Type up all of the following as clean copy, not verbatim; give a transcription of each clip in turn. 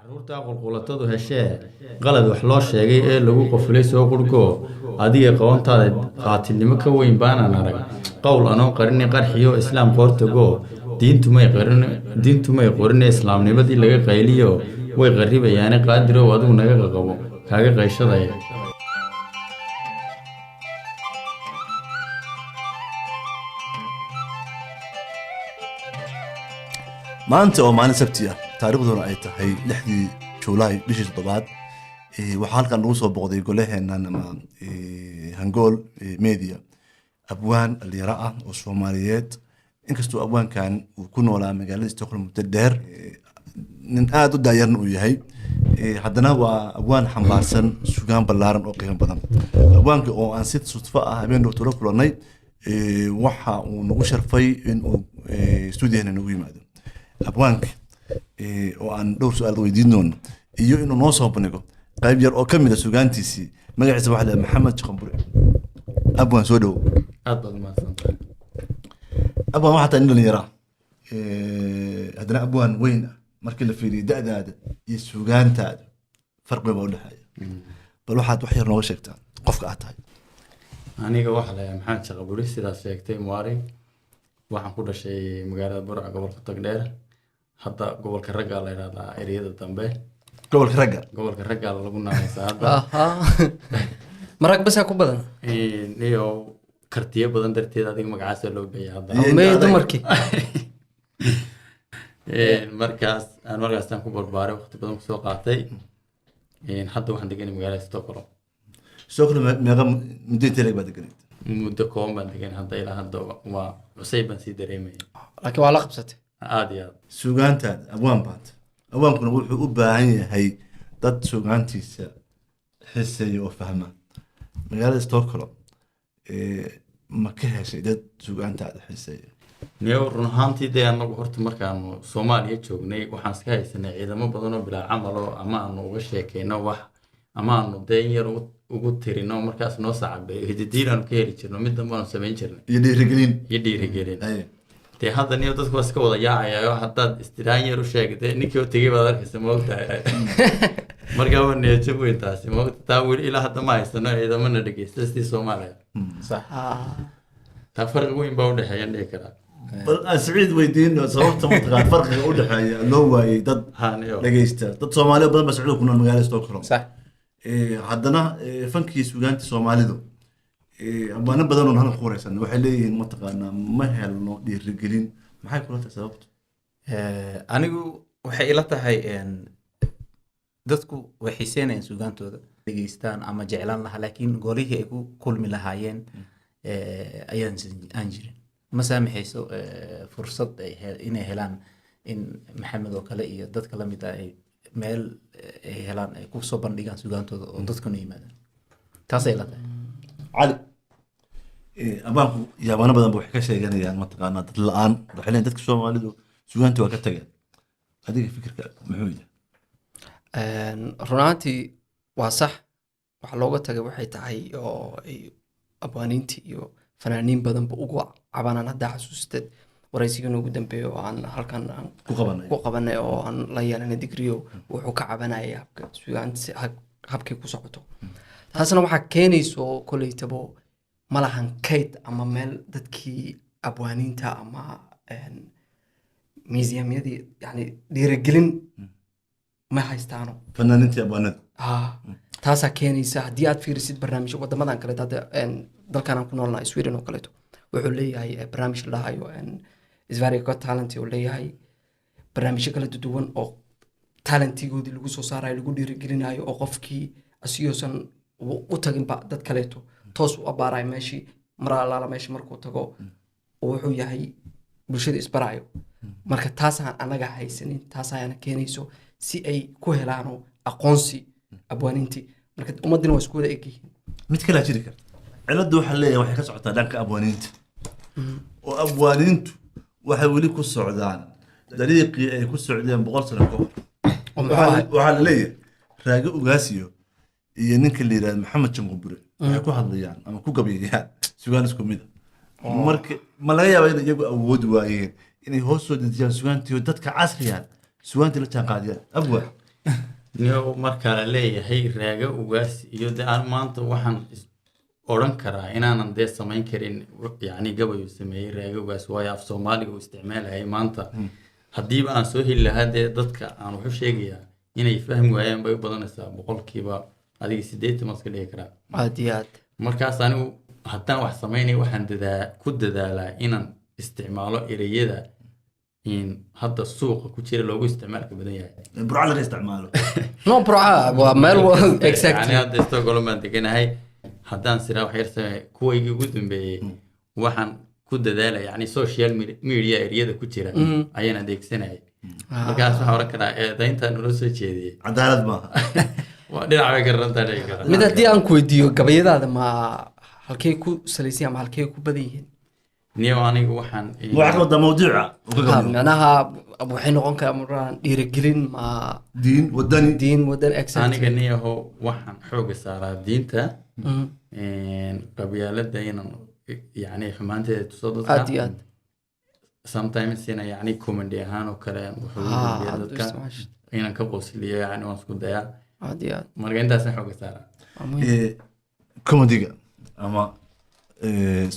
carruurta qulqulatadu heshee qalad wax loo sheegay ee lagu qofulay soo qurhko adiga qabantaada qaatilnimo ka weyn baanaan arag qowl anoo qarini qarxiyo islaam qoortago diintumay qorine islaamnimadii laga qayliyo way qarribayaane qaadirow adigu naga qaqabo kaaga qayshadaya maanta oo maalin sabti ah taariikhduna ay tahay 6 Juulaay bishii 7 waxaa halkan lagu soo boqday golaheenan ama Hangool Media abwaan dhalinyaro ah oo Soomaaliyeed inkastoo abwaankan uu ku noolaa magaalada Stockholm muddo dheer nin aad u daayarna uu yahay haddana waa abwaan xambaarsan sugaan ballaaran oo qiimo badan abwaanka oo aan si sudfa ah habeen doctor kulanay waxa uu nagu sharfay in uu studio-na nagu yimaado abwaanka oo aan dhowr su'aal weydiinoono iyo inuu noo soo bandhigo qayb yar oo kamid ah sugaantiisii magaciisa waxa la Maxamed Shaqambure abwaan soo dhow aad baad mahadsantahay abwaan waxa tan dhalinyaro haddana abwaan weyn markii la fiiriyo da'daada iyo sugaantaada farqi baa u dhaxaya bal waxaad wax yar nooga sheegtaa qofka aad tahay aniga waxa la Maxamed Shaqambure sidaas sheegtay muwaari waxaan ku dhashay magaalada Burco gobolka Togdheer hadda gobolka Ragga la yiraahdaa ereyada dambe gobolka Ragga lagu naanaysaa hadda marag bas ku badan iyo kartiye badan darteed adiga magacaasa loo geeyay hadda may dumarkii markaas aan ku barbaaray waqti badan ku soo qaatay hadda waxaan deganay magaalada Stockholm meeqa muddo intee baad deganay muddo kooban baan deganay hadda ilaa hadda waa cusay baan sii dareemay laakiin waa la qabsatay aad iyo aad sugaantaada abwaan baad abwaankuna wuxuu u baahan yahay dad sugaantiisa xiiseeya oo fahma magaalada Stockholm ma ka heshay dad sugaantaada xiiseeya niyow run ahaantii dee anagu horta markaanu Soomaaliya joognay waxaan iska haysanay ciidamo badan oo bilaa camal oo ama aanu uga sheekeyno wax ama aanu dee yar ugu tirino markaas noo saacabeeyo hididiilaanu ka heli jirno mid dambe aanu samayn jirnay iyo dhiirigelin dee hadda niyo dadku waa iska wada yaacayayo haddaad istiraan yar u sheegtay ninkii u tegay baad arkaysa maogtahay markaa waa niyadjab weyn taasi maogta taa weli ilaa hadda ma haysano ciidamana dhegeysta sidii Soomaaliya sax taa farqi weyn baa u dhexeeya dhihi karaa bal Saciid weydiin sababta mataqaan farqiga u dhexeeya loo waayay dad dhageysta dad Soomaaliya badan baa Saciid ku nool magaalada Stockholm sax haddana fankii sugaantii Soomaalidu abwaano badan oo halka ku wareysan waxay leeyihiin mataqaanaa ma helno dhiirigelin maxay kula tahay sababtu anigu waxay ila tahay dadku way xiiseynayaan sugaantooda dhageystaan ama jeclaan lahaa laakiin golihii ay ku kulmi lahaayeen aan jirin ma saamaxayso fursad inay helaan in Maxamed oo kale iyo dadka la mid ah ay meel ay helaan ay ku soo bandhigaan sugaantooda oo dadkuna yimaadaan taasay la tahay cali abaanku yaabana badan waxay ka sheeganayaan mataqaanaa dad la'aan waxay leeyihiin dadka Soomaalidu sugaantu waa ka tageen adiga fikirka muxuu yahay runaantii waa sax waxa looga tagay waxay tahay oo ay abwaaniintii iyo fanaaniin badanba ugu cabanaan haddaa xasuusteed waraysigan ugu dambeeyo oo aan halkan ku qabanay oo aan la yeelanay digriyo wuxuu ka cabanayay habka sugaanta habkii ku socoto taasna waxaa keenayso kolleytabo malahan kayd ama meel dadkii abwaaniinta ama museumyadii yani dhiirigelin ma haystaano fanaaniintii abwaanada taasaa keenaysa haddii aad fiirisid barnaamijyo wadamadan kaleeto hadda dalkan aan ku noolnahay Sweden oo kaleeto wuxuu leeyahay barnaamij la dhahayo Isvariga Got Talent oo leeyahay barnaamijyo kala duwan oo talentigoodii lagu soo saarayo lagu dhiirigelinayo oo qofkii asiyoosan u tagin ba dad kaleeto toos u abaarayo meeshii maralaala meeshii markuu tago wuxuu yahay bulshada isbarayo marka taasaan anaga haysanin taasayana keenayso si ay ku helaano aqoonsi abwaanintii marka ummadina waa isku wada egyihiin mid kale jiri kara ciladu waxa leeyahay waxay ka socotaa dhanka abwaaniinta oo abwaaniintu waxay weli ku socdaan dariiqii ay ku socdeen 100 sano ka hor waxa la leeyahay raaga ugaasiyo iyo ninka la yiraahdo Maxamed Shaqambure waxay ku hadlayaan ama ku gabayaan sugaan isku mid marka ma laga yaabaa in iyagu awood waayeen inay hoos soo dejiyaan sugaantii dadka casriga sugaantii la jaan qaadiyaan abwaa niyo marka la leeyahay raaga ugaas iyo de aan maanta waxaan odhan karaa inaanan dee samayn karin yacni gabayu sameeyey raaga ugaas waayo af soomaaliga uu isticmaalahayay maanta haddiiba aan soo heli lahaa dee dadka aan wuxuu sheegayaa inay fahmi waayaan bay u badanaysaa boqolkiiba adiga 80 ma iska dhigi karaa aad iyo aad markaas anigu haddaan wax samaynay waxaan ku dadaalaa inaan isticmaalo ereyada in hadda suuqa ku jira loogu isticmaalka badan yahay burca laga isticmaalo no burca waa meel yani exactly hadda Stockholm baan deganahay haddaan siraa wax yar samey kuwaygii ugu dambeeyey waxaan ku dadaalaya yani social media ereyada ku jira ayaan adeegsanayay markaas waxaan oran karaa eedaynta nala soo jeediyey cadaalad maaha waa dhinac bay garantaa dhici karaa mid haddii aan ku weydiiyo gabayadaada ma halkee ku salaysan ama halkee ku badan yihiin niyo anigu waxaan waxaad wadaa mawduuca macnaha waxay noqon karaa maraan dhiirigelin ma diin wadani diin wadan exactly aniga niyaho waxaan xooga saaraa diinta qabyaalada inaan yani xumaanteeda tuso aad iyo dadka aad sometimes ina yani comedy ahaan oo kale wuxuu gudbiyaa dadka inaan ka qosliyo yani waan isku dayaa aad iyo aad marka intaasaan xooga saaraa waa muhiim. comediga ama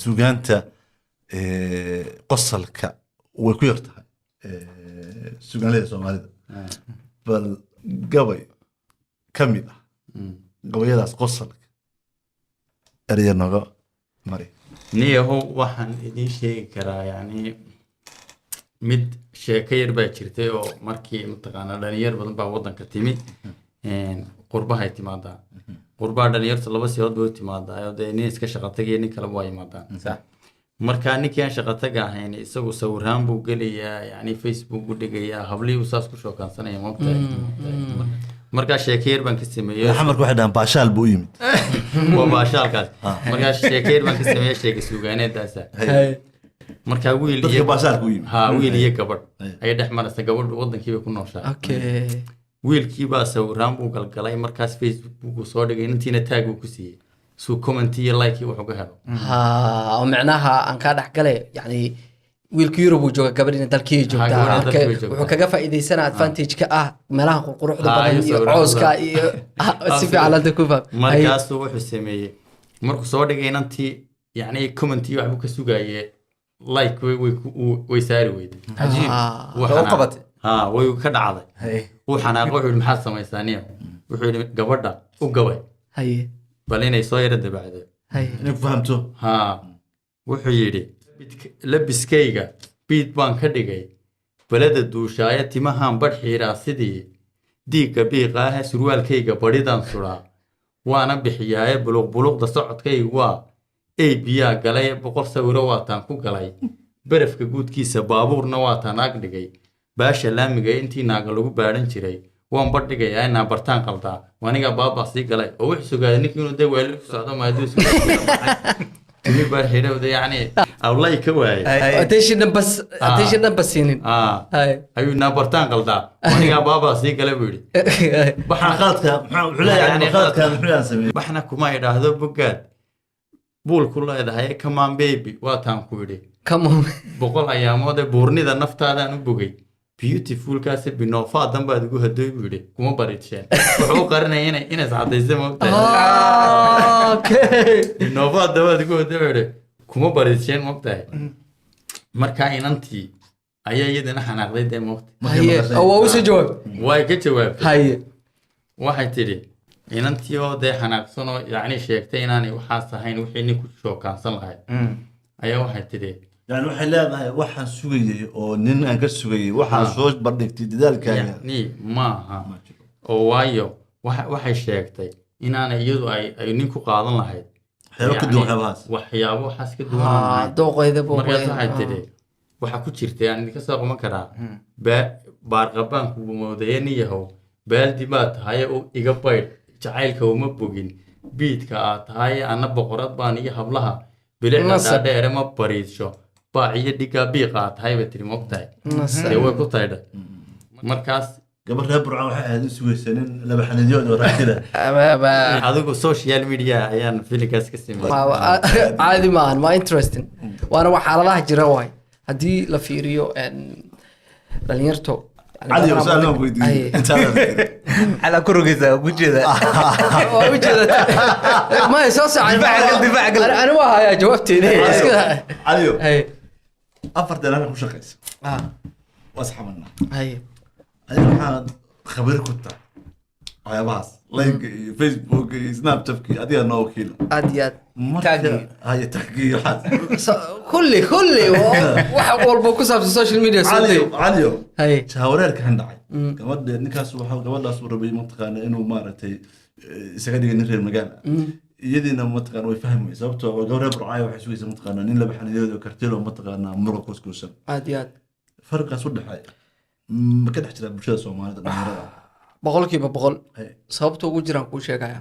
sugaanta qosalka way ku yar tahay sugaanleyda soomaalida bal gabay ka mid ah gabayadaas qosalka eraya nooga mari niyahow waxaan idiin sheegi karaa yani mid sheeko yar baa jirtay oo markii mataqaanaa dhalinyar badan baa wadanka timi qurbahay timaadaa qurbaha dhalinyarta laba siyood bay u timaadaa oo dee nin iska shaqo tagaya nin kaleba waa yimaadaan marka ninkii aan shaqo taga ahayn isagu sawiraan buu gelayaa yani Facebook buu dhigayaa hablihii uu saas ku shookaansanaya maogtahay markaa sheeko yar baan ka sameeyey xamarka waxay dhahaan baashaal buu u yimid waa baashaalkaas markaa sheeko yar baan ka sameeyey sheega suugaaneedaasa markaa wiil dadka baashaalka u yimid ha wiil iyo gabadh ayay dhex maraysa gabadhu wadankiibay ku nooshaa okay wiilkiibaa sawiraan buu galgalay markaas Facebook buu soo dhigay intiina taag uu ku siiyey suu comment iyo like wuxuu ka helo ha oo macnaha aan ka dhex galay yani wiilka Europe uu jooga gabadhina dalkii joogtaa gabadha marka dalkii joogtaa. wuxuu kaga faa'iideysanaa advantage ka ah meelaha quruxda Ha, badan iyo iyo sawirada cooska iyo si fiican la ku faham markaasuu wuxuu sameeyey markuu soo dhigay inantii yani comment iyo waxbuu ka sugaye like way saari weyday cajiib Wuu waxaa u xanaaq- qabatay ha way ka dhacday uu xanaaqo wuxuu yidhi maxaad samaysaa niyo wuxuu yidhi gabadha u gabay haye bal inay soo yara dabacdo haye inay ku fahamto ha wuxuu yidhi labiskayga biid baan ka dhigay balada duushaaya timahaan badh xiiraa sidii diigga biiqa ah surwaalkayga badhidaan suraa waana bixiyaaye buluqbuluqda socodkaygu waa ey biyaa galay 100 sawiro waataan ku galay barafka guudkiisa baabuurna waataan ag dhigay baasha laamiga intii naaga lagu baadhan jiray waan badhigayaa inaa bartaan qaldaa waniga baabaa sii galay oo wuxuu sugaaday ninkii inuu dee weelal ku socdo maaduu isku timi baa xidhowda yacni awlay ka waayay attention number siinin haye ayuu inaa bartaan qaldaa wanigaa baabaa sii galay buu yidhi waxaa qaadka wuxuu leeyahay qaadka muxuu yaan sameeyey waxna kuma idhaahdo bogaad buul ku leedahay kamaan baby waataan ku yidhi come on 100 ayaamood ee buurnida naftaadaan u bogay beautifulkaasi binoofadan baad igu hadoy buu yidhi kuma baridsheen wuxuu u qarinaya inays cadaysa moogtahay okay binoofaada baad igu hadoy buu yidhi kuma baridsheen moogtahay markaa inantii ayaa iyadana xanaaqday dee moogtahay haye oo waa u soo jawaab way ka jawaabtay haye waxay tidhi inantii oo dee xanaaqsan oo yacni sheegtay inaanay waxaas ahayn wixii ninku shookaansan lahayd ayaa waxay tidhi yani waxay leedahay waxaan sugayay oo nin aan ka sugayay waxaan soo bardhigtay dadaalkaaga yacni maaha oo waayo waxay sheegtay inaanay iyadu ay nin ku qaadan lahayd waxyaabo ka duwan waxyaabahaas waxyaabo waxaas ka ha duwan dooqeyda markaas waxay tidhi waxa ku jirtay aan idinka soo qaban karaa baarqabaanku moodaye nin yahow baaldi baa tahay oo iga baydh jacaylka uma bogin biidka aad tahay anna boqorad baan iyo hablaha bilicda dhaadheere ma bariidsho baaciyo dhigaa biiqa aad tahay bay tiri mogtahay dee way ku taydhay markaas gabar reer burca waxay ahayd in sugaysa nin laba xaniidyood oo raagtida adigu social media ayaan filinkaas ka sameeyey caadi maahan waa interesting waana wax xaaladaha jira waay haddii la fiiriyo dhalinyarto علي وسألنا بويدي انت على كروجيزا وجهه وجهة ما يسوس دفاع قل. انا ما هي جاوبتي علي هي افر دلالك وش قيس اه واصحابنا هي انا waxaan khabiir ku tahay waxyaabahaas like facebook snapchat adiga noo wakiil اديات Tagi. هاي تحقيق كلي wax walba ku saabsan social media علي soo علي هي shawareerka han dhacay gabadha ninkaas waxa gabadhaas uu rabay mataqaana inuu maaragtay isaga dhigay nin reer magaala iyadiina mataqaana way fahmaysaa sababtoo ah gabadha burcay waxay sugaysaa mataqaana nin laba xaniyood kartilo mataqaana muruq kuskuusan اديات farqaas u dhaxay ma ka dhex jira bulshada Soomaalida dhalinyarada boqolkiiba boqol Hey. sababta ugu jiraan kuu sheegaya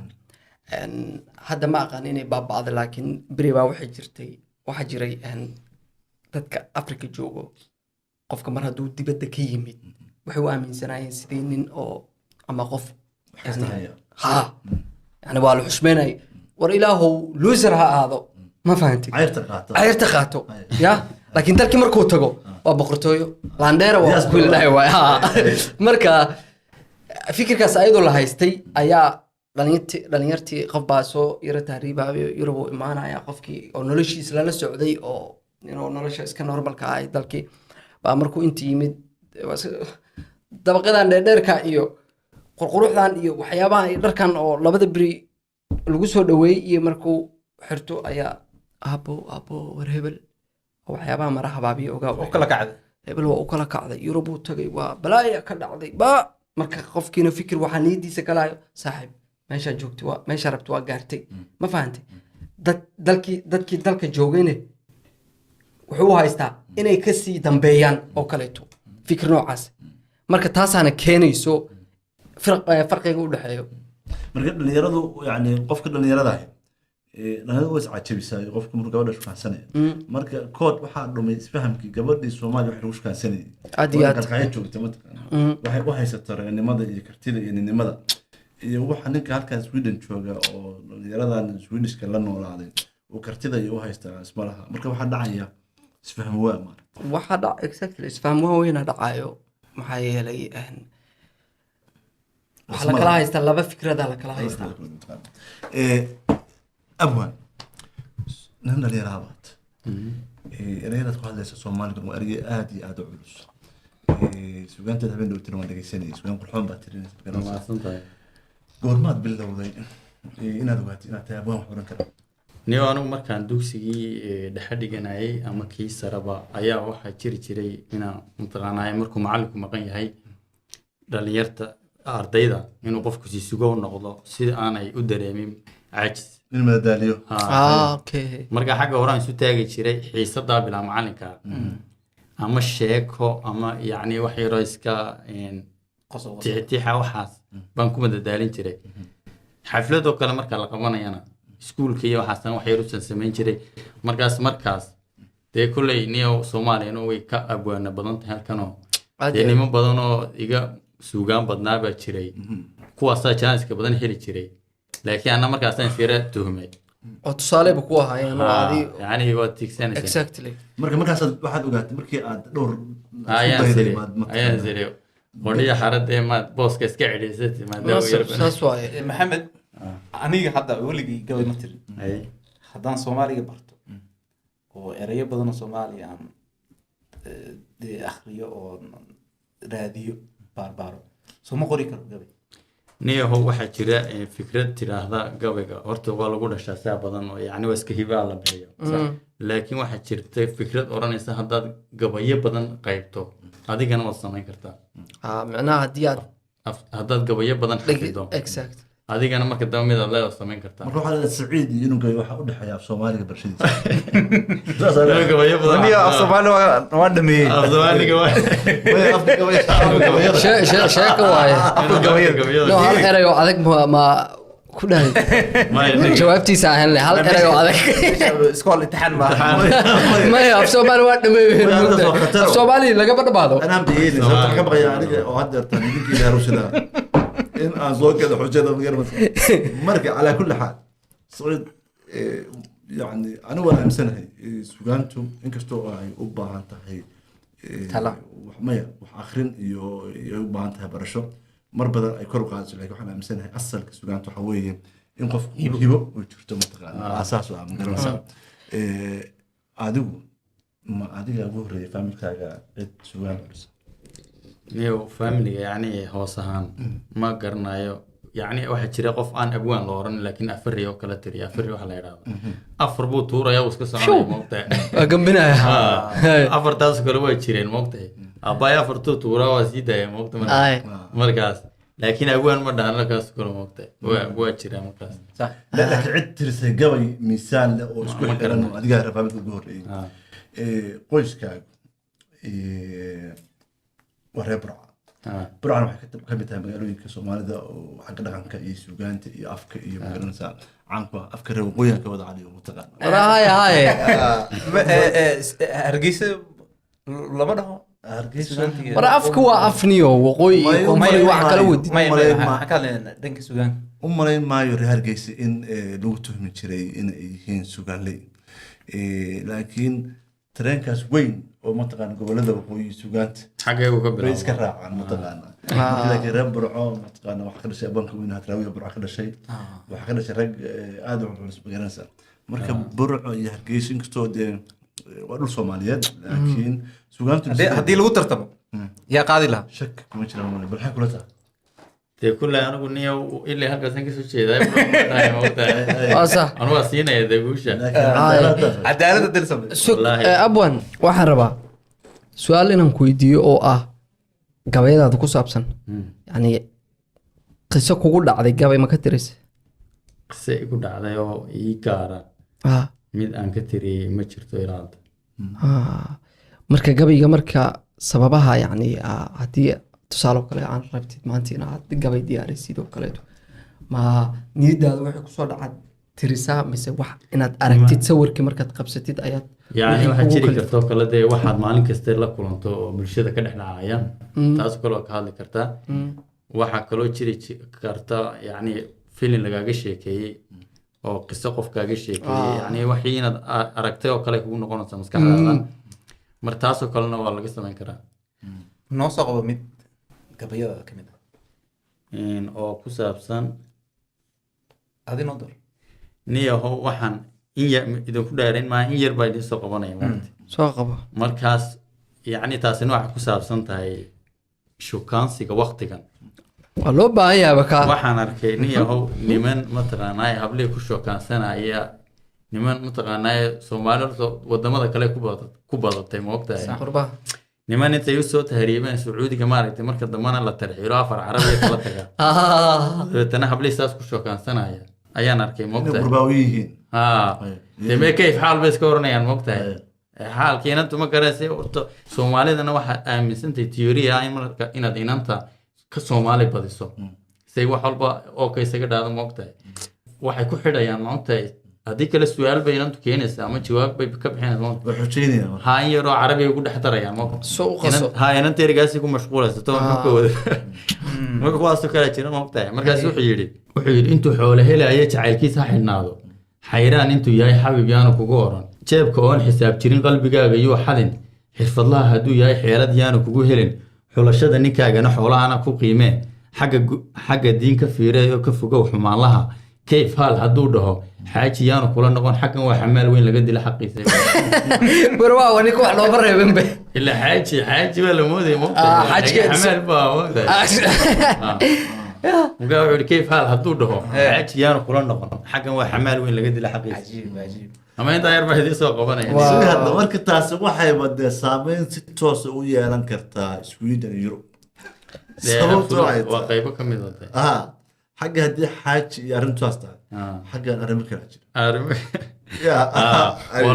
hadda ma aqaan inay baaba'da laakiin beri baa waxaa jiray dadka afrika joogo qofka mar hadduu dibadda ka yimid waxay u aaminsanaayeen sidii nin oo ama qof kasta haya. ha yani waa la xushmeynay war ilaahow loser ha ahaado ma fahantid cayrta qaata cayrta qaato Hey. ya laakiin dalkii markuu tago waa boqortooyo laandheera waa Yes, ku ilaahay waay ha marka fikirkaas ayadoo la haystay ayaa dhalinyartii qof baa soo yaro tahriibaayo yurub uu imaanaya qofkii oo noloshiisa lala socday oo inuu nolosha iska normalka ahay dalkii baa markuu intii yimid dabaqadan dheerdheerka iyo qurquruxdan iyo waxyaabahan iyo dharkan oo labada beri lagu soo dhaweeyey iyo markuu xirto ayaa abo war hebel waxyaabaha mara habaabiya ogaa oo kala kacday hebel waa u kala kacday yurub uu tagay waa balaaya ka dhacday ba marka qofkiina fikir waxaa niyadiisa galaayo saaxiib meeshaa joogtay waa meeshaa rabta waa gaartay ma fahantay dadkii dalka joogayne wuxuu u haystaa inay kasii dambeeyaan oo kaleeto fikir noocaas marka taasaana keenayso farqiga u dhexeeyo marka dhalinyaradu yani qofka dhalinyarada ah dhalinyaradu way iscajabisaa qofka markuu gabadha shukaansanaya marka kood waxaa dhumay isfahamkii gabadhii Soomaaliya wax lagu shukaansanayay Aad iyo aad. kalkaaya joogta mataqaana waxay u haysataa raganimada iyo kartida iyo ninimada iyo waxa ninka halkan Sweden jooga oo dhalinyaradan Swedishka la noolaaday oo kartida iyo u haystaa ismalaha marka waxaa dhacaya isfaham waa maar waxaa dhac exactly isfaham waa weyna dhacayo maxaa yeelay waxaa la kala haystaa laba fikrada la kala haystaa abwan nan dhalinyarabaad ereyadaad ku hadlaysa Soomaaliga waa erey aad iyo aad u culus suugaanteed habeen dhow tiran waan dhegeysanayay suugaan qurxoon baa tirinaysa goormaad bilowday inaad ogaatay inaad tahay abwaan wax oran kara niyo anigu markaan dugsigii dhexe dhiganayay ama kii saraba ayaa waxaa jiri jiray inaan mataqaanaa markuu macallinku maqan yahay dhalinyarta ardayda inuu qofku si sugo u noqdo sida aanay u dareemin caajis in madadaaliyo okay marka xagga horaan isu taagi jiray xiisadaa bilaa macallinka ama sheeko ama yacni wax yaroo iska tixtiixa waxaas baan ku madadaalin jiray xafladoo kale marka la qabanayana iskuulka iyo waxaasan wax yar usan samayn jiray markaas dee kolley niyo Soomaaliyana way ka abwaana badan tahay halkanoo dee nimo badan oo iga suugaan badnaa baa jiray kuwaasaa janaaska badan heli jiray laakiin anna markaasaan iskara tuhmay oo tusaale buu ku ahaayeen oo adi yacni waa tigsanaysa exactly markaas waxaad ogaatay markii aad dhowr ayaan siri qodhiya xaradee maad booska iska cidhiisatay saas waaye maxamed aniga hadda weligii gabay ma tirin haddaan Soomaaliga barto oo erayo badan oo Soomaali aan dee akhriyo oo raadiyo baarbaro soo ma qori karo gabay niyahow waxaa jira fikrad tiraahda gabayga horta waa lagu dhashaa saa badan oo yacni waa iska hibaa la bixiyo laakiin waxaa jirta fikrad odhanaysa haddaad gabayo badan qaybto adigana waad samayn kartaa macnaha haddii aad haddaad gabayo badan xafido exact adigana marka dambe mid aad leedahay samayn kartaa marka waxaa leedahay Saciid iyo inuu gayo waxa u dhaxeeya Soomaaliga barshadiisa gabayo badan af Soomaali waa dhameeyay af Soomaaliga waa sheeko waaye no hal erey oo adag ma ku dhahay jawaabtiisa ahan leh hal erey oo adag iskool imtixaan ma maya af Soomaali waa dhameeyay af Soomaali laga badbaado anaa biyeen sababta ka baqaya aniga oo hadda tan idinka ilaa rusula in aan soo kala xujada غير marka ala kulli xaal Saciid yani ana waan aamsanahay suugaantu inkastoo ay u baahan tahay Tala. maya wax akhrin iyo u baahan tahay barasho mar badan ay kor u qaadayso laakiin waxaan aaminsanahay asalka sugaanta waxa weeye in qof hibo u jirto mataqaana asaas waa magaranaysaa adigu ma adiga ugu horreeyay familkaaga cid sugaan culisa niyo familiga yacni hoos ahaan ma garanayo yacni waxaa jira qof aan abwaan la oran laakiin afari oo kala tiriya afari waxa la yidhahdo afar buu tuuraya uu iska soconaya moogtahay waa gambinaya afartaas kale waa jireen moogtahay abaay afartuu tuuraa waa sii daaya moogta markaas laakiin abwaan ma dhahan halkaas kale moogtahay waa jira markaas صح laakiin cid tirisay gabay miisaan leh oo isku xiran oo adiga familka ugu horreeyay qoyskaaga waa reer burca burcana waxay ka mid tahay magaalooyinka soomaalida oo xagga dhaqanka iyo suugaanta iyo afka iyo magaranaysaa caanku ah afka reer waqooyiga wada caliyo mataqaana hargeysa lama dhaho war afka waa afniyo waqooyi iyo koonfur wax kala wadid maxaa ka hadlaynaa dhanka sugaan u malayn maayo reer hargeysa in lagu tuhmi jiray in ay yihiin sugaanley laakiin tareenkaas weyn oo mataqaana gobolada waqooyi sugaanta xageegu ka bay iska bilaabay raacaan mataqaana laakiin reer burco mataqaana waxaa ka dhashay abanka weyn hadraawiya burco ka dhashay waxaa ka dhashay rag aad u culus magaranaysaa marka burco iyo hargeysa inkastoo dee waa dhul soomaaliyeed laakiin sugaantu haddii lagu tartamo yaa qaadi lahaa shak kuma jiraan male bal maxay kula tahay dee kulle anigu niyo ilaa halkaasaan kasoo jeedaa moogtahay waa sax anu waa siinaya dee guusha cadaaladda dil samey sug abwan waxaan rabaa su-aal inaan ku weydiiyo oo ah gabayadaada ku saabsan yani qiso kugu dhacday gabay ma ka tiraysa qise igu dhacday oo ii gaara Ah, mid aan ka tiriyey ma jirto ilaa hadda ah. marka gabayga marka sababaha yani haddii tusaale oo kale aan rabtid maanta inaad gabay diyaarisid oo kaleeto ma niyadaada waxay kusoo dhacad tirisaa mise wax inaad aragtid sawirkii markaad qabsatid ayaad yacni wixii waxaa kugu jiri kale- kartoo kale dee waxaad maalin kasta la kulanto oo bulshada ka dhex dhacayaan taas kaloo ka hadli kartaa waxaa kaloo jiri karta yacni filin lagaaga sheekeeyey oo qiso qof kaaga sheekeeyey yacni waxii inaad aragtay oo kale kugu noqonaysa maskaxdaada mar taasoo kalena waa laga samayn karaa noo soo qabo mid gabayada ka mid ah oo ku saabsan adi noo door niyaho waxaan idinku dheerayn maa in yar baa idiin soo qabanaya maanta soo qabo markaas yacni taasina waxay ku saabsan tahay shukaansiga waktigan waa loo baahan yahay kaa waxaan arkay niyahow niman mataqaanaaye hablihii ku shokaansanaya niman mataqaanaaye soomaali horta wadamada kale ku badatay moogtahay qurbaha niman intay usoo tahriibeen sacuudiga maaragtay marka dambana la tarxiilo afar carabiya kala taga dabeetana hablihii saas ku shokaansanaya ayaan arkay inay moogtahay gurbaawi yihiin haa dee kayf xaal bay iska oranayaan moogtahay xaalka inanta ma garaysa horta soomaalidana waxaad aaminsantahay theoria in marka inaad inanta ka soomaali badiso say wax walba oo ka isaga dhaado moogtahay waxay ku xidhayaan moogtahay haddii kale su-aal bay inantu keenaysaa ama jawaab bay ka bixinaysa moogtahay way xujeynayaan haa in yaroo carabiga ugu dhex darayaan moogtahay soo u qaso haa inanta erigaasi ku mashquulaysa toon xubkooda marka kuwaasoo kale jira moogtahay markaas wuxuu yidhi intuu xoolo helaya jacaylkiisa ha xidhnaado xayraan intuu yahay xabib yaanu kugu oran jeebka oon xisaab jirin qalbigaaga yuu xadin xirfadlaha hadduu yahay xeelad yaanu kugu helin xulashada ninkaagana xoolahana ku qiimee xagga diin ka fiiree oo ka fogow xumaanlaha kayf haal hadduu dhaho xaaji yaanu kula noqon xaggan waa xamaal weyn laga dila xaqiisa warwaa ninka wax looma reebinbe ilaa xaaji baa la moodaya xamaal baa markaa wuxuu ihi kayf haal hadduu dhaho xaaji yaanu kula noqon xaggan waa xamaal weyn laga dila xaqiisa cajiib cajiib ama intaa yar baa idiin soo qabanaya si hadda marka taasi waxayba dee saameyn si toosa u yeelan kartaa Sweden iyo Europe sababtoo ay waa qaybo ka mid ah xagga haddii xaaji iyo arrintaas tahay xaggan arrimo kala jira waa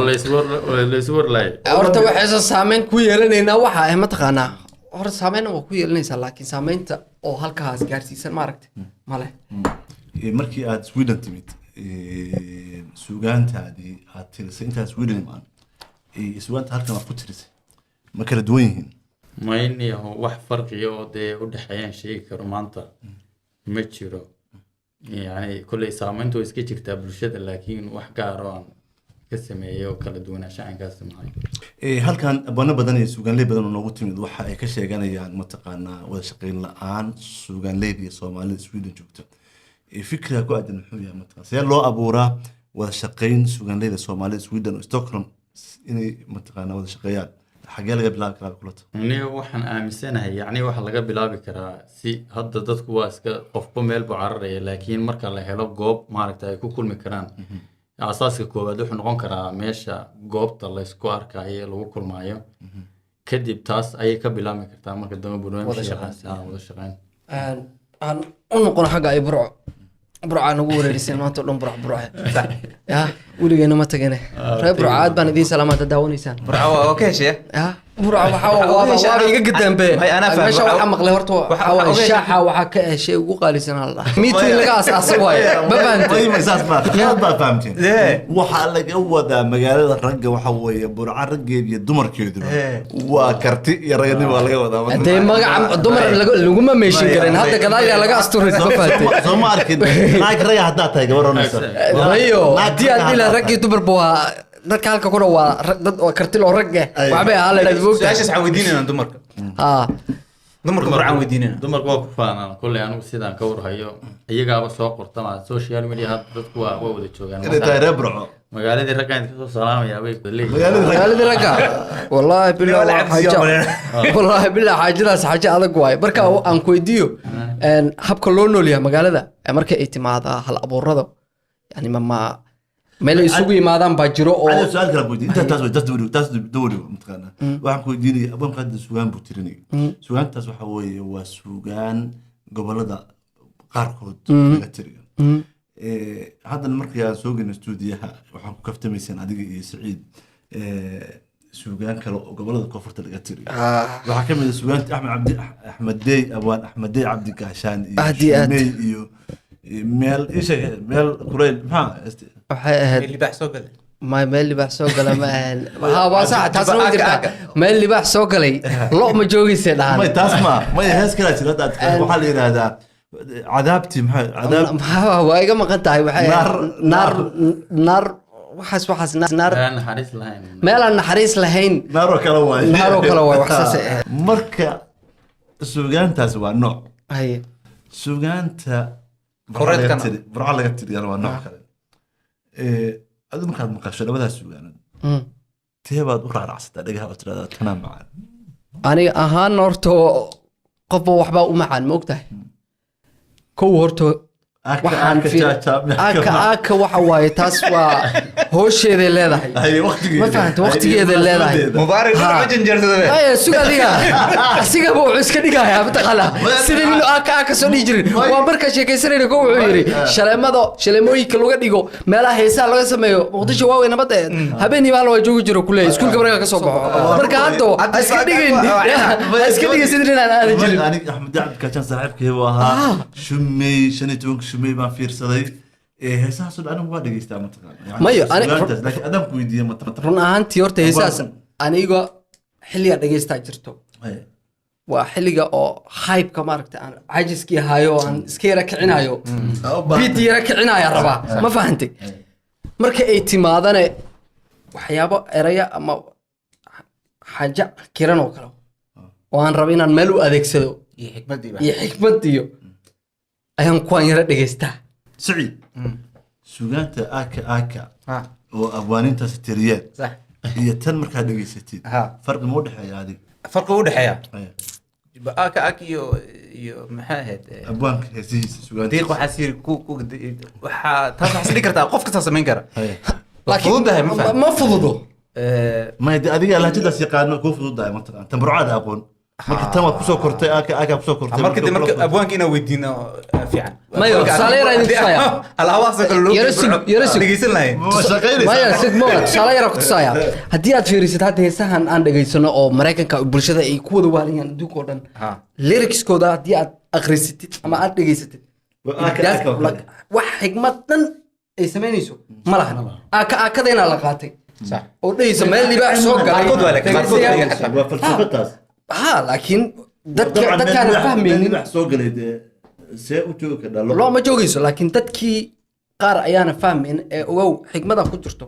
la iswarlaay horta waxaysan saameyn ku yeelanaynaa waxa ah mataqaanaa horta saameynna waa ku yeelanaysaa laakiin saameynta oo halkaas gaarsiisan maaragtay male markii aad Sweden timid suugaantaadii aad tirisay intaad Sweden imaan suugaanta halkan aad ku tirisay ma kala duwan yihiin mayniyaho wax farqiya oo dee u dhexeeyaan sheegi karo maanta ma jiro yani kolley saameyntu way iska jirtaa bulshada laakiin wax gaaro aan ka sameeyay oo kala duwanaansho caynkaas mahay halkan abano badan iyo suugaanley badan oo noogu timid waxa ay ka sheeganayaan mataqaanaa wada shaqayn la-aan suugaanleyda iyo soomaalida Sweden joogta fikriga ku aadan muxuu yahay mataqaan see loo abuuraa wada shaqayn suugaanleyda soomaalida Sweden oo Stockholm inay mataqaanaa wada shaqeeyaan xagee laga bilaabi karaa kulata aniga waxaan aaminsanahay yacni waxa laga bilaabi karaa si hadda dadku waa iska qofba meel buu cararaya laakiin marka la helo goob maaragtay ay ku kulmi karaan asaaska koowaad wuxuu noqon karaa meesha goobta la isku arkayo lagu kulmaayo kadib taas ayay ka bilaabmi kartaa marka dambe barnaamijka wada shaqeyn aan u noqon xagga ay burco nagu wareerisay maanta dhan burco ya weligeena ma tagane reer burco aad baan idiin salaamaad daawanaysaan burco waa ka heshiya ya burco waxa iga gadambe meesha waxa maqlay horta waxa shaaxa waxa ka heshay ugu qaalisan Allah meeting laga asaasay waay ma fahanteen ma fahamteen waxa laga wadaa magaalada ragga waxa weeye burco raggeed iyo dumarkeedu waa karti iyo raganimo laga wadaa intee magaca dumar laguma meeshin karin hadda gadaal laga asturay ma fahanteen soo ma arkin naag raga hadda tahay gabaronaysa ayo hadii aad ila raggi dumar baa dadka halka kuna waa dad oo karti loo rag ah waxba ahaa la dhaafo su'aashaas aan weydiinayna dumarka dumarka burcaan weydiinayna dumarka waa ku faanaan kulli anigu sidaan ka warhayo iyagaaba soo qortama social media hadda dadku waa wada joogaan inay tahay reer burco magaaladii ragga inta soo salaamaya bay magaaladii ragga wallahi billahi xaajadaas xaaje adag waay marka aan ku weydiiyo habka loo noolyahay magaalada marka ay timaada hal abuurada yani ma meel isugu yimaadaan baa jiro oo أنا سؤال كلام بودي أنت تاس دوري متقنا واحد كوديني أبغى مقدم سوغان بوتيرني سوغان تاس وحوي وسوغان قبل هذا قاركود تري هذا المركز سوق الاستوديو وحن كفت ميسين عدي سعيد سوغان كلو قبل هذا كفرت القتري وحكم سوغان أحمد دي أبوان أحمد دي عبد الكاشان ميل إيش ميل كوريل ما waxay ahayd اللي بحسوا كذا ما meel libax soo gala ma ahan waa sax taas ma jirta meel libax soo galay lo ma joogaysa dhahan ما تسمع ما يهز كلا ترى وحال هذا عذابتي عذاب waa iga maqan tahay waxay naar waxaas naar naxariis lahayn meel aan naxariis lahayn نارو كلا waay wax saas marka suugaantaas waa nooc hay suugaanta burca laga tiriyaa waa nooc kale adigu markaad maqasho labadaas suugaanad teebaad u raaracsataa dhagaha oo tirahdaa tanaa macaan aniga ahaan horta qofba waxbaa u macaan ma ogtahay kow horta waxaan aka waxa waaye taas waa hoosheeday leedahay ma fahanta waqtigeeday leedahay mubaarak ma janjartada suga adiga asiga buu iska dhigayaa mataqala sidii inuu aka soo dhigi jirin waa marka sheekaysanayna ko wuxuu yiri shaleemooyinka laga dhigo meelaha heesaha laga sameeyo muqdisho waa weyn nabad habeenii baa loo joogi jiro kulay iskuulka marka ka soo baxo marka hadda iska dhigin sidii inaan aadi jirin aniga Axmed Abdi Kachan saaxiibkii waa shumay shanitoon shumay baan fiirsaday heesaha soo anigu waa dhageystaa mataqaan mayo laakiin adam ku weydiiyay mataqaan run ahaantii horta heesaas aniga xilliga dhageystaa jirto waa xilliga oo hype-ka maaragtay aan cajiskii hayo aan iska yara kicinayo beat yara kicinaya rabaa ma fahantay marka ay timaadane waxyaabo eraya ama xaja kiran oo kale oo aan rabo inaan meel u adeegsado iyo xikmad iyo ayaan kuwan yara dhageystaa سعيد سوغانتا آكا oo abwaanintaas tiriyeen صح iyo tan markaa dhageysatid farqi ma u dhexeeya adiga farqi u dhexeeya aka iyo maxaa ahayd abwaanka heesihiisa suugaanta diiq waxaa siiri waxaa taas waxaa dhigi kartaa qof kasta samayn kara laakiin fududahay ma fududo ma adiga lahjadaas yaqaano kuu fududahay mataqaan tan burcada aqoon marka tan waad kusoo kortay aka kusoo kortay marka abwaanka inaan weydiino fiican mayo saleera idin tusaya alahaas kale loo dhegeysan lahayn maya sigmo saleera ku tusaya haddii aad fiirisid hadda heesahan aan dhageysano oo maraykanka bulshada ay ku wada waalayaan adduunka oo dhan lyricskooda haddii aad akhrisatid ama aad dhageysatid wax xigmad dhan ay samaynayso ma lahan akadayna la qaatay oo dhehaysa meel libaax soo galay laakiin dadkaan fahmaynin soo galay see u joogi kadhaa loo ma joogayso laakiin dadkii qaar ayaana fahmayn ee ogow xigmada ku jirto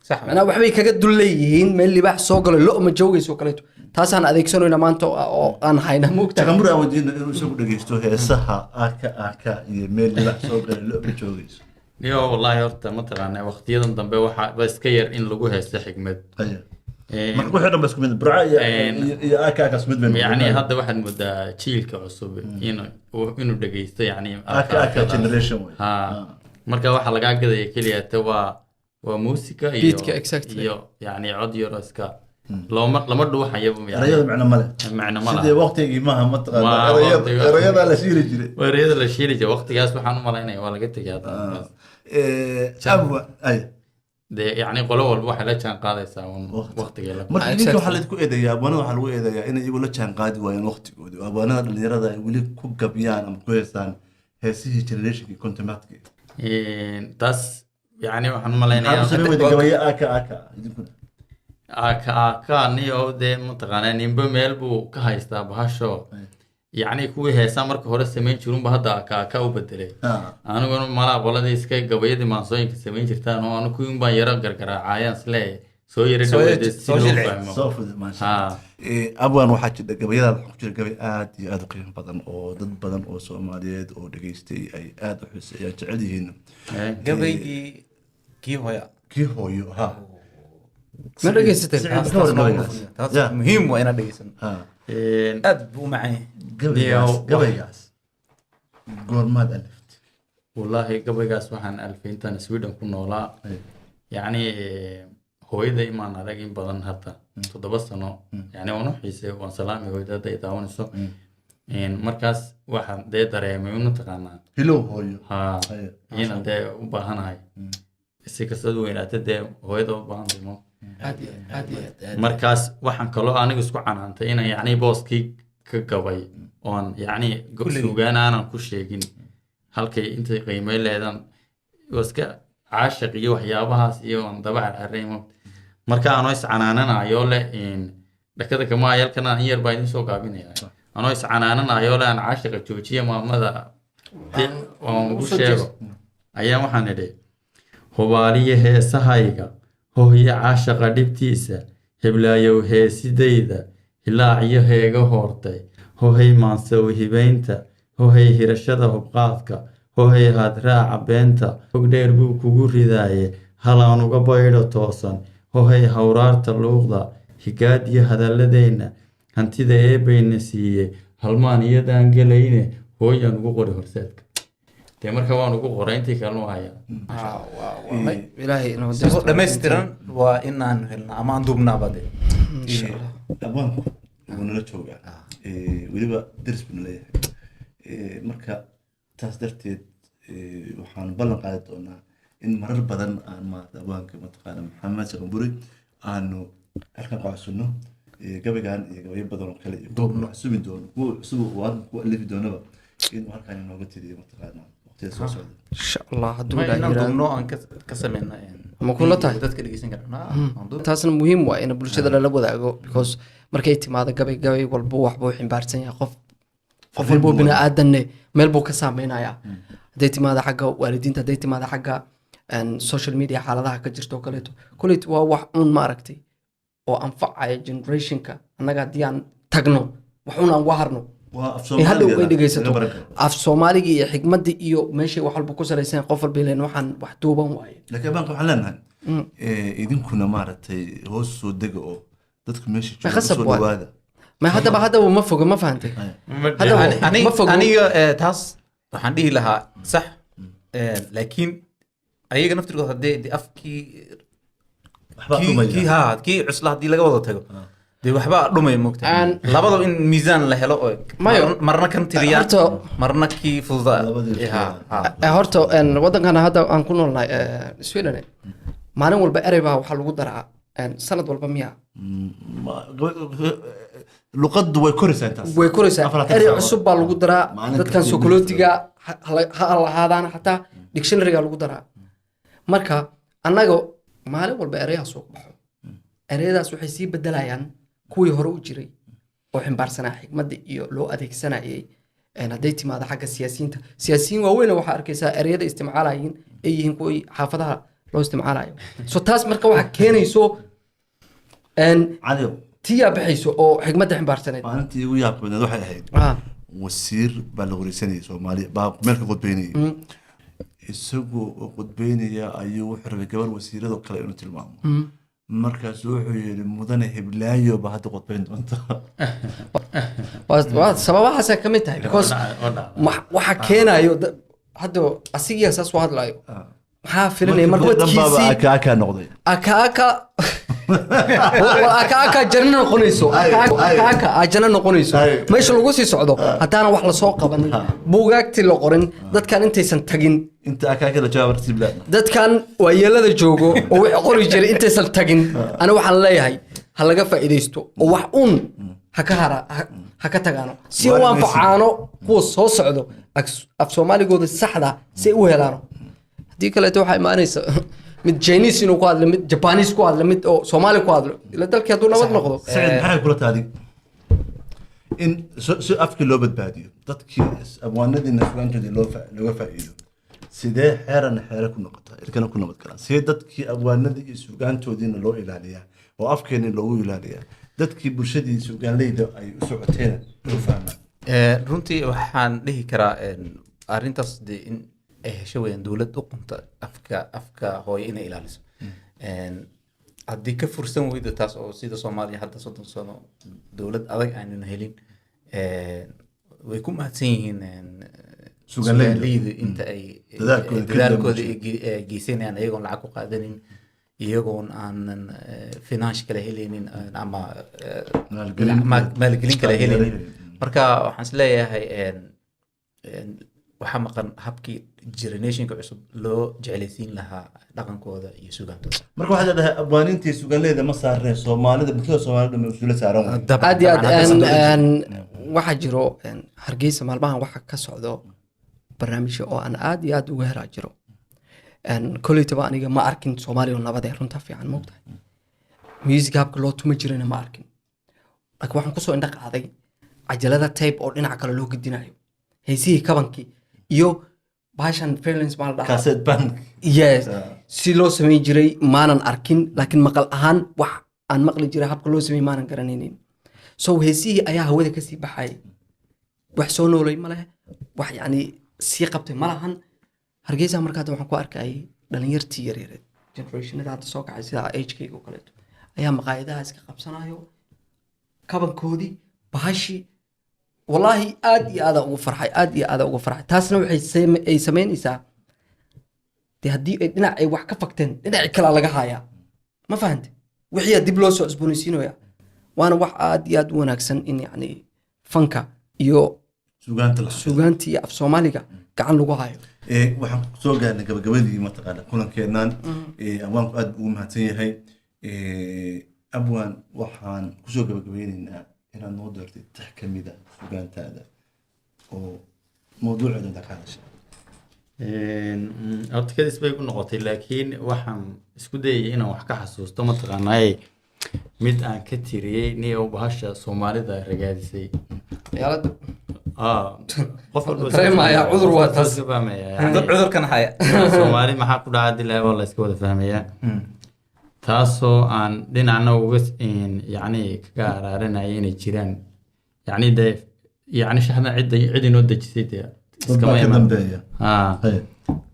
sax macnaha waxbay kaga dul leeyihiin meel libaax soo galo lo ma joogayso kaleeto taasaan adeegsanayna maanta oo aan hayna moogta takamur aan wadiino inuu isagu dhageysto heesaha aaka iyo meel libax soo galay lo ma joogayso niyo wallaahi horta mataqaanaa waqtiyadan dambe waxaa ba iska yar in lagu haysto xigmad marka wixii dhan ba isku mid burca iyo aaka isku mid yani hadda waxaad moodaa jiilka cusub inuu dhegeysto yani aaka generation way ha marka waxa lagaa gadaya keliya te waa muusika Beatka, exactly. iyo yani cod yaro iska lama dhuuxayaba erayada macno male macno ma sidee laha waqtigii maaha Waa mataqaana waqtiga- erayada la shiiri jiray weerarada la shiili jiray waqtigaas waxaan u malaynaya waa laga tegay hadda abwa ay dee yani qolo walba waxay la jaan qaadaysaa un waqtiga la marka Exactly. idinka waxaa laydku eedeeyaa abwaanada waxaa lagu eedeeyaa inay iyagu la jaan qaadi waayeen waqtigooda oo abwaanada dhalinyarada ay weli ku gabyaan ama ku heestaan heesihii generationkii kontimaadkii taas yani waxaan u maxaa malaynayaa u sameyn weyda gabayo aaka idinkuna aka niyo dee mataqaanaa ninba meel buu ka haystaa bahasho yacni kuwii heesaa marka hore samayn jirunba hadda aka u bedelay aniguna malaa qoladii iska gabayadii maansooyinka samayn jirtaan oo anu kuwin baan yaro gargaraacayaan isle soo yara dhaweede si loo fahmo soo fuda maasha ha abwan waxaa jira gabayada waxaa ku jira gabay aad iyo aad u qiimo badan oo dad badan oo soomaaliyeed oo dhageystay ay aad u xuseeyaan jecel yihiin gabaygii kii hooya kii hooyo ha ma dhageysatay taas muhiim waa inaad dhegeysan ha aad buu u macaan yahay gabaygaas goormaad alift wallaahi gabaygaas waxaan alfay intaan sweden ku noolaa yacni hooyaday maan arag in badan hadda 7 sano yani waan u xiisay waan salaamay hooyada ay daawanayso markaas waxaan dee dareemay una taqaanaa hilow hooyo ha inaan dee u baahanahay si kastad weynaata dee hooyada u baahantay mo aad iyo aad iyo aad markaas waxaan kaloo anigu isku canaantay inaan yacni booskii ka gabay oon yacni sugaan aanan ku sheegin halkay intay qiimay leedan iska caashiq iyo waxyaabahaas iyo aan daba carcaraymo marka anoo iscanaananayo leh dhakada kama ayalkana in yar baa idin soo gaabinaya anoo iscanaananayo leh aan caashiqa joojiya maamada waan ugu sheego ayaa waxaan idhi hubaaliya heesahayga hohyo caashaqa dhibtiisa heblaayow heesidayda hilaaciyo heega hoortay hohay maansaw hibaynta hohay hirashada hubqaadka hohay haadraaca beenta hog dheer buu kugu ridaaye halaan uga baydho toosan hohay hawraarta luuqda higaadiyo hadalladeenna hantida eebayna siiyey halmaan iyadaan gelayne hooyaan ugu qori horseedka dee marka waan ugu qoray intii kalenu hayaa ilaahay inuu isagoo dhammaystiran waa inaan helna ama aan duubnaaba de abwaanku wuu nala joogaa weliba deris buu naleeyahay marka taas darteed waxaan ballan qaadi doonaa in marar badan aan maarata abwaanka mataqaana maxamed shaqanburi aanu halkan qacsuno gabaygan iyo gabayo badan oo kale iyo kuwa cusumi doono kuwa cusub oo aan ku alifi doonaba inuu halkan inooga tiriyo mataqaana waqtiyada soo socda insha allah hadduu ma inaan ilaahay duubno aan ka sameyna Ma kula tahay? dadka dhegeysan karaan taasna muhiim waa in bulshada lala wadaago because markay timaado gabay walba waxbuu ximbaarsan yahay qof walbuu bini aadanne meel buu ka saameynaya hadday timaado xagga waalidiinta hadday timaado xagga social media xaaladaha ka jirto oo kaleeto kuleyt waa wax uun ma aragtay oo anfacaya generationka annaga haddii aan tagno wax uun aan uga harno hadhow ay dhegeysato af soomaaliga iyo xigmadii iyo meeshay wax walba ku salaysan qof walba ileen waxaan wax duuban waaye laakiin abbaanka waxaan leenahay idinkuna maaragtay hoos soo dega oo dadku meesha jooga khasab soo waay. dhawaada haddaba ma fogo ma fahantay ma fogo aniga taas waxaan dhihi lahaa sax laakiin ayaga naftirkood haddee de afkii waxbaa dhumaya kii cusla haddii laga wada tago dee waxbaa dhumaya mogta labadaba in miisaan la helo oo Mayo. marna kan tiriyaan Horta- marna kii fududaa Labadii horta waddankan hadda aan ku noolnahay sweden maalin walba erey baa waxaa lagu daraa sanad walba miya luqaddu way koraysaa intaas way koraysaa Afartan erey saacadood. cusub baa lagu daraa Maalin dadkan kasta sokolootiga ha lahaadaan xataa dictionaryga lagu daraa marka annaga maalin walba ereyaa soo baxo ereyadaas waxay sii bedelayaan kuwii hore u jiray oo ximbaarsanaa xikmadda iyo loo adeegsanayay hadday timaado xagga siyaasiyiinta siyaasiyiin waaweyn waxaa arkaysaa ereyada isticmaalayiin ay yihiin kuwii xaafadaha loo isticmaalayo so taas marka waxaa keenayso cali tiyaa baxayso oo xigmadda ximbaarsaneed maalintii ugu yaabka badneed waxay ahayd Ah, wasiir baa la wareysanayay soomaaliya baa meel ka qudbeynayay isagoo oo qudbeynaya ayuu wuxuu rabay gabar wasiiradoo kale inuu tilmaamo markaasuu wuxuu yidhi mudane heblaayo baa hadda qudbeyn doonta waa sababahaasay ka mid tahay because oo dhacda. waxa keenayo hadda asigiya saas u hadlayo maxaa filanaya marka dhanbaaba wadkiisii aka noqday aka jana noqonayso aka jana noqonayso meesha lagu sii socdo haddaana wax lasoo qabanin buugaagtii la qorin dadkan intaysan tagin inta aka la jawaab arti bilaa dadkan waa yeelada joogo oo wixii qori jiray intaysan tagin ana waxaan leeyahay ha laga faa'iidaysto oo wax un ha ka tagaano si u anfacaano kuwa soo socdo af soomaaligooda saxda si ay u helaano haddii kaleeto waxaa imaanaysa mid Chinese inuu ku hadlo mid Japanese ku hadlo mid oo Soomaali ku hadlo ila dalkii hadduu nabad noqdo sacid maxay kula taadi in si afkii loo badbaadiyo dadkii abwaanadiina sugaantoodii looga faa'iido sidee xeere ku noqotaa ilkana ku nabad galaan sidee dadkii abwaanadii iyo sugaantoodiina loo ilaaliyaa oo afkeena loogu ilaaliyaa dadkii bulshadii sugaanleyda ay u socoteen u fahmaan runtii waxaan dhihi karaa arrintaas dee in ay hesho weyaan dowlad u qunta afka hooyo inay ilaaliso haddii ka fursan weydo taas oo sida Soomaaliya hadda 30 sano dowlad adag aanan helin way ku mahadsan yihiin sugaanleyda inta ay dadaalkooda geysanayaan iyagoon lacag ku qaadanin iyagoon aanan finance kala helaynin ama maalgelin kala helaynin marka waxaan is leeyahay waxaa maqan habkii generationka cusub loo jeclaysiin lahaa dhaqankooda iyo sugaantooda marka waxaad leedahay abwaanintii sugaanleyda ma saareen Soomaalida bulshada Soomaalida ma usula saaran aad iyo aad waxaa jiro Hargeysa maalmahan waxa ka socdo barnaamijyo oo aan aad iyo aad uga helaa jiro koleytaba aniga ma arkin Soomaaliya nabadee runta fiican moogtahay music habka loo tuma jirana ma arkin laakiin waxaan kusoo indha qaaday cajalada tape oo dhinaca kale loo gudinayo heesihii kabankii iyo baashan freelance maal dhaha cassette bank yes si loo sameyn jiray maanan arkin laakiin maqal ahaan wax aan maqli jiray habka loo sameey maanan garanaynin so heesihii ayaa hawada kasii baxay wax soo noolay ma leh wax yani sii qabtay ma lahan Hargeysa markaa waxaan ku arkay dhalinyartii yaryar generationada hadda soo kacay sida HK oo kale ayaa maqaayadaha iska qabsanayo kabankoodii bahashi والله آدي هذا وفرحة آدي هذا وفرحة تاسنا وحي أي سمين إسا تهدي دنا أي واحد كفكتن دنا كلا لقاها ما فهمت وحي دبلوس أسبونيسينو يا وأنا واحد آدي آد وناكسن إن يعني فنكا يو سوغانتي في سوماليكا كعن لقاها waxaan soo gaarnay gabagabadii mataqaana kulankeenan abwaanku aad ugu mahadsan yahay abwaan waxaan kusoo gabagabeynaynaa inaad noo doortid tax ka mida sugaantaada oo mawduuceeda inta ka hadashay horta kadis bay ku noqotay laakiin waxaan isku dayay inaan wax ka xasuusto mataqaanaa mid aan ka tiriyey nin oo bahasha Soomaalida ragaadisay yaalada qof walba dareemaya cudur waa taas cudurkan haya Soomaali maxaa ku dhacay dilaa waa la iska wada fahmayaa taasoo aan dhinacna uga yani kaga araarinaya inay jiraan yani de yani shahna cid inoo dejisay de iskama iman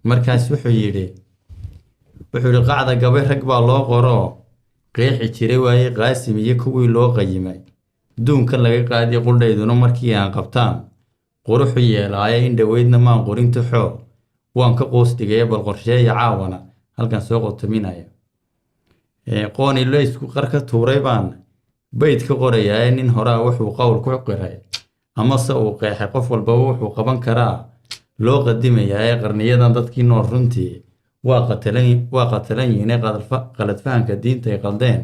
markaas wuxuu yidhi qacda gabay rag baa loo qoro qeexi jiray waaye qaasim iyo kuwii loo qayimay duunka laga qaadiy quldhayduna markii aan qabtaan quruxu yeelaaya in dhaweydna maan qorinta xoo waan ka qoos dhigaya bal qorsheeya caawana halkan soo qotaminaya qooni leysku qar ka tuuray baan bayd ka qorayaa nin horaa wuxuu qowl ku qiray ama se uu qeexay qof walba wuxuu qaban karaa loo qadimayaa qarniyadan dadkii nool runtii waa qatalan yihiin qalad fahanka diinta ay qaldeen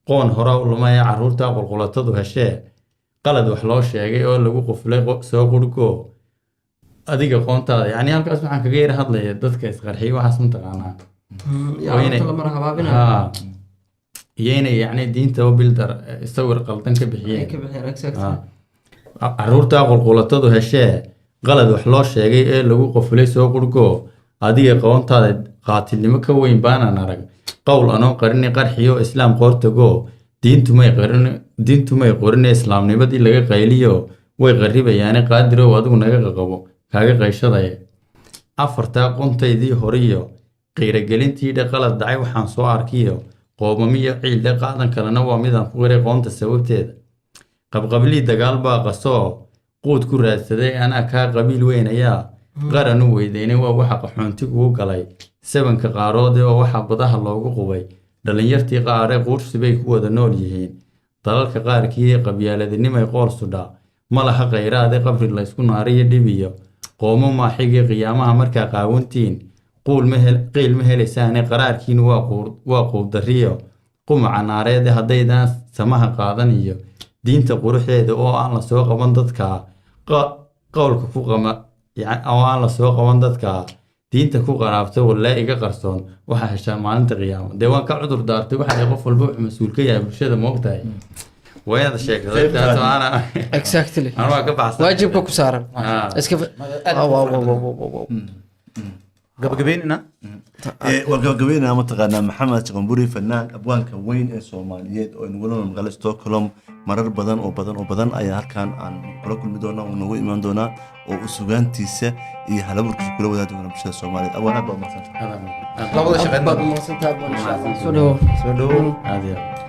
qoon horaa u lumaya carruurta qulqulatadu heshee qalad wax loo sheegay oo lagu quflay soo qurgo adiga qoontaada yani halkaas waxaan kaga yara hadlaya dadka isqarxiy waxaas mataqaanaa iyo inay yani diinta u bildar sawir qaldan ka bixiyeen carruurta qulqulatadu heshee qalad wax loo sheegay ee lagu quflay soo qurgo adiga qoontaada qaatilnimo ka weyn baanaan arag qowl anoo qarini qarxiyo islaam qoortago diintumay qorine islaamnimadii laga qayliyo way qarribayaane qaadirow adigu naga qaqabo kaaga qayshadaya afartaa qontaydii horiyo qiiragelintiidha qalad dhacay waxaan soo arkiyo qoomamiyo ciilde qaadan kalena waa midaan ku qiray qoonta sababteeda qabqablii dagaal baa qasoo quud ku raadsaday anaa kaa qabiil weynayaa qaran u weydaynay waa waxa qaxoontiguu galay sabanka qaaroode oo waxaa badaha loogu qubay dhallinyartii qaare quursi bay ku wada nool yihiin dalalka qaarkii qabyaaladinimay qool sudhaa ma laha khayraade qabri laysku naariyo dhibiyo qoomo maaxigii qiyaamaha markaa qaawantiin qiil ma helaysaane qaraarkiin waa quubdariyo qumaca naareede haddaydaan samaha qaadan iyo diinta quruxeeda oo aan la soo qaban dadka qowlka ku oo aan la soo qaban dadka diinta ku qaraabta walaa iga qarsoon waxaa heshaa maalinta qiyaamo dee waan ka cudur daartay waxaa qof walba wuxuu mas-uul ka yahay bulshada moogtahay waa inaad exactly sheegtaa ka baxsan waajibka ku saaran iska gabagabeynina waan gabagabeynaa mataqaanaa maxamed shaqanburi fanaan abwaanka weyn ee soomaaliyeed oo nagula nool magaalada stockholm marar badan oo badan ayaa halkan aan kula kulmi doonaa oo nagu imaan doonaa oo u sugaantiisa iyo halaburkiisa kula wadaagi doona bulshada soomaaliyeed abwaan aad baa umahadsantahay labada shaqeyn baad mahadsantahay soo dhawo aad iyo aad